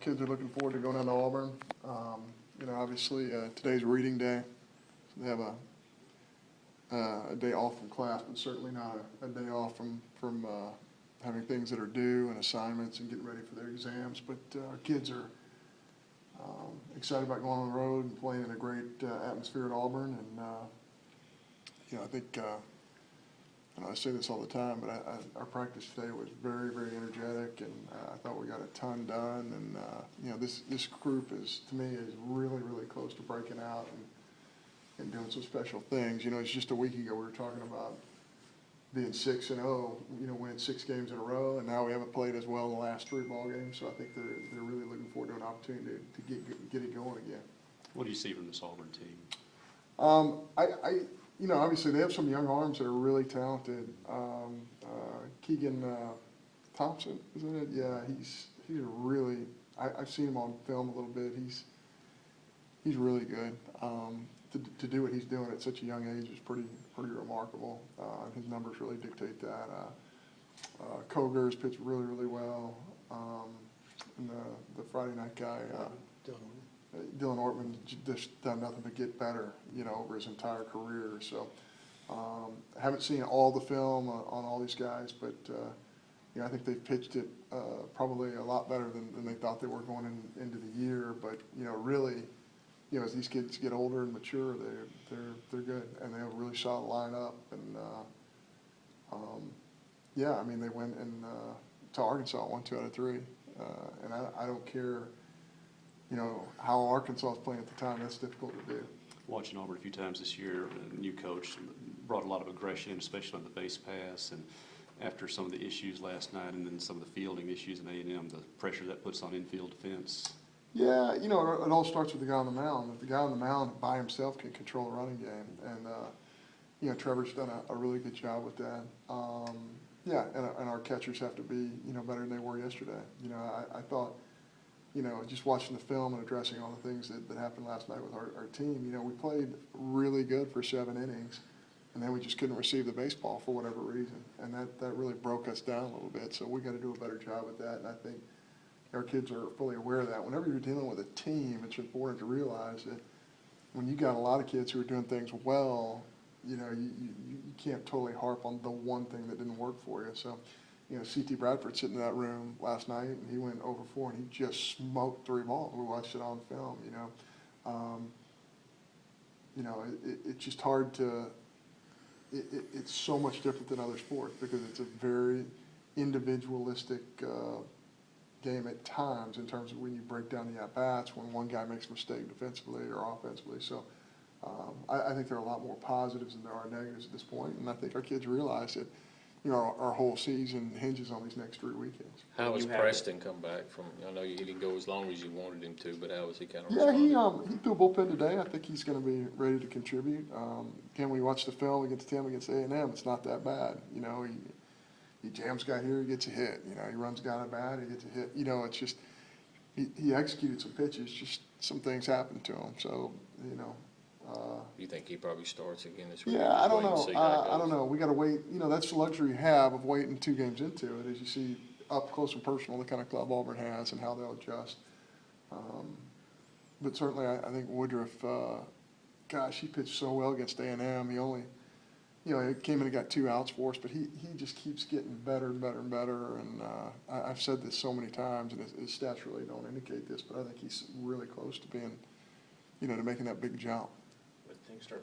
kids are looking forward to going down to Auburn. Obviously today's reading day, so they have a day off from class, but certainly not a day off from having things that are due and assignments and getting ready for their exams. But our kids are excited about going on the road and playing in a great atmosphere at Auburn. And I think I say this all the time, but our practice today was very, very energetic, and I thought we got a ton done. And this group to me is really, really close to breaking out and doing some special things. It's just a week ago we were talking about being 6-0, winning 6 games in a row, and now we haven't played as well in the last 3 ball games. So I think they're really looking forward to an opportunity to get it going again. What do you see from this Auburn team? Obviously they have some young arms that are really talented. Keegan Thompson, isn't it? Yeah, he's really. I've seen him on film a little bit. He's really good. To do what he's doing at such a young age is pretty remarkable. His numbers really dictate that. Koger's pitched really, really well. And the Friday night guy, Dylan Ortman, just done nothing but get better, over his entire career. So I haven't seen all the film on all these guys, but I think they've pitched it probably a lot better than they thought they were going into the year. But really, as these kids get older and mature, they're good, and they have a really solid lineup. And they went to Arkansas, won 2 out of 3, and I don't care. How Arkansas is playing at the time, that's difficult to do. Watching Auburn a few times this year, a new coach brought a lot of aggression, especially on the base pass, and after some of the issues last night and then some of the fielding issues in A&M, the pressure that puts on infield defense. Yeah, it all starts with the guy on the mound. If the guy on the mound by himself can control a running game, and Trevor's done a really good job with that. And our catchers have to be, better than they were yesterday. I thought, just watching the film and addressing all the things that happened last night with our team, we played really good for 7 innings, and then we just couldn't receive the baseball for whatever reason, and that really broke us down a little bit. So we got to do a better job with that, and I think our kids are fully aware of that. Whenever you're dealing with a team, it's important to realize that when you got a lot of kids who are doing things well, you can't totally harp on the one thing that didn't work for you. So, C.T. Bradford sitting in that room last night, and he went over 4, and he just smoked 3 balls. We watched it on film. It's just hard to. It's so much different than other sports because it's a very individualistic game at times in terms of when you break down the at-bats, when one guy makes a mistake defensively or offensively. So I think there are a lot more positives than there are negatives at this point, and I think our kids realize that our whole season hinges on these next 3 weekends. How has Preston come back from? I know he didn't go as long as you wanted him to, but how was he kind of? Yeah, he threw a bullpen today. I think he's going to be ready to contribute. Again, we watched the film against A&M. It's not that bad. He jams a guy here, he gets a hit. He runs a guy at bat, he gets a hit. It's just he executed some pitches. Just some things happened to him. So You think he probably starts again this week? Yeah, I don't know. I don't know. We got to wait. That's the luxury you have of waiting 2 games into it, as you see up close and personal the kind of club Auburn has and how they'll adjust. But certainly, I think Woodruff. He pitched so well against A&M. He only, he came in and got 2 outs for us, but he just keeps getting better and better and better. And I've said this so many times, and his stats really don't indicate this, but I think he's really close to being, to making that big jump. Things start